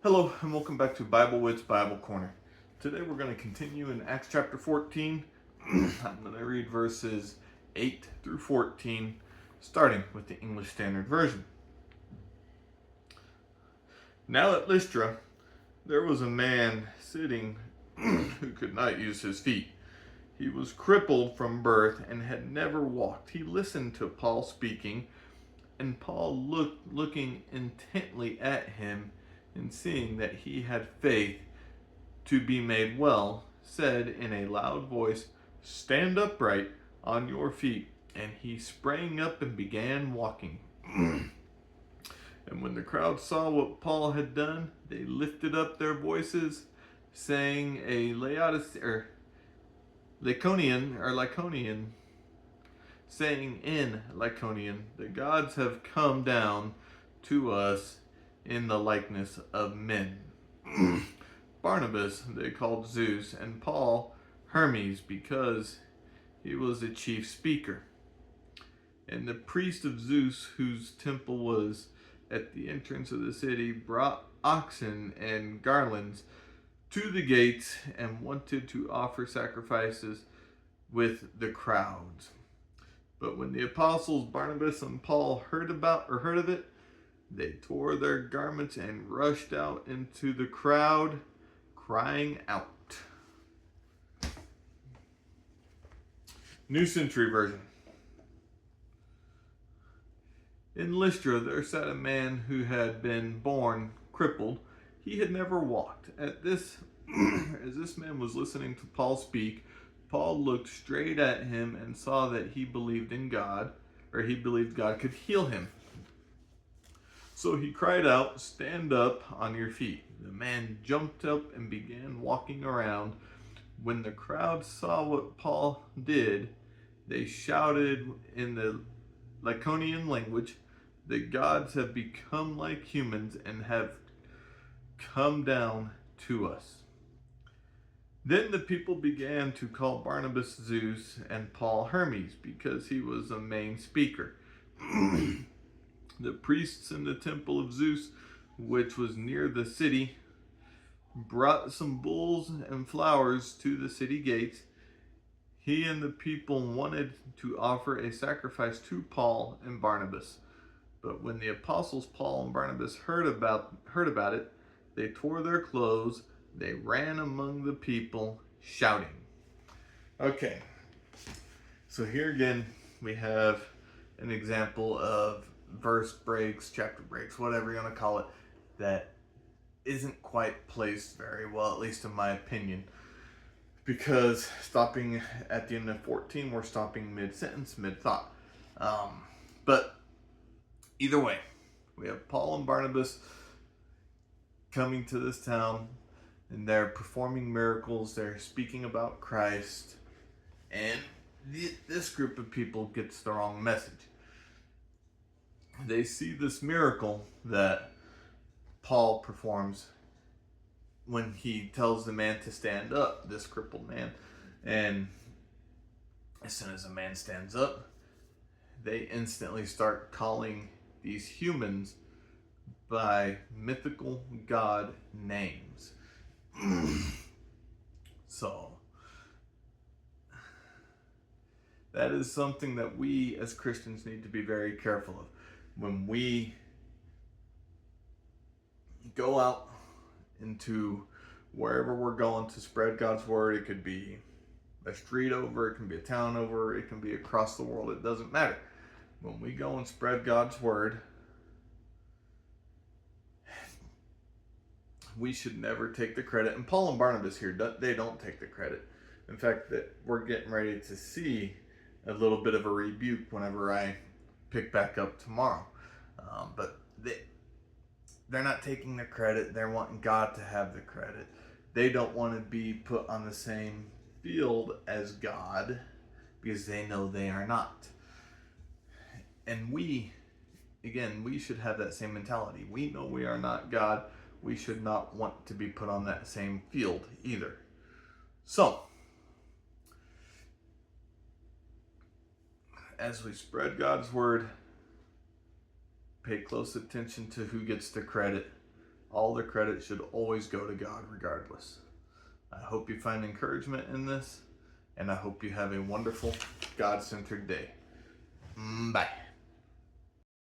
Hello and welcome back to Bible Wits Bible Corner. Today we're going to continue in Acts chapter 14. I'm going to read verses 8 through 14, starting with the English Standard Version. Now at Lystra, there was a man sitting who could not use his feet. He was crippled from birth and had never walked. He listened to Paul speaking, and Paul looking intently at him, and seeing that he had faith to be made well, said in a loud voice, "Stand upright on your feet." And he sprang up and began walking. And when the crowd saw what Paul had done, they lifted up their voices, saying Lycaonian, saying in Lycaonian, "The gods have come down to us in the likeness of men." Barnabas they called Zeus, and Paul Hermes, because he was a chief speaker. And the priest of Zeus, whose temple was at the entrance of the city, brought oxen and garlands to the gates and wanted to offer sacrifices with the crowds. But when the apostles Barnabas and Paul heard of it, they tore their garments and rushed out into the crowd, crying out. New Century Version. In Lystra there sat a man who had been born crippled. He had never walked. As this man was listening to Paul speak, Paul looked straight at him and saw that he believed in God, or he believed God could heal him. So he cried out, "Stand up on your feet." The man jumped up and began walking around. When the crowd saw what Paul did, they shouted in the Lycaonian language, "The gods have become like humans and have come down to us." Then the people began to call Barnabas Zeus and Paul Hermes, because he was a main speaker. The priests in the temple of Zeus, which was near the city, brought some bulls and flowers to the city gates. He and the people wanted to offer a sacrifice to Paul and Barnabas. But when the apostles Paul and Barnabas heard about it, they tore their clothes. They ran among the people, shouting. Okay, so here again we have an example of verse breaks, chapter breaks, whatever you want to call it, that isn't quite placed very well, at least in my opinion. Because stopping at the end of 14, we're stopping mid-sentence, mid-thought. But either way, we have Paul and Barnabas coming to this town, and they're performing miracles, they're speaking about Christ, and this group of people gets the wrong message. They see this miracle that Paul performs when he tells the man to stand up, this crippled man. And as soon as the man stands up, they instantly start calling these humans by mythical god names. So that is something that we as Christians need to be very careful of. When we go out into wherever we're going to spread God's word, it could be a street over, it can be a town over, it can be across the world, it doesn't matter. When we go and spread God's word, we should never take the credit. And Paul and Barnabas here, they don't take the credit. In fact, that we're getting ready to see a little bit of a rebuke whenever I pick back up tomorrow. But they're not taking the credit. They're wanting God to have the credit. They don't want to be put on the same field as God, because they know they are not. And we should have that same mentality. We know we are not God. We should not want to be put on that same field either. So, as we spread God's word, pay close attention to who gets the credit. all the credit should always go to God regardless. I hope you find encouragement in this, and I hope you have a wonderful, God-centered day. Bye.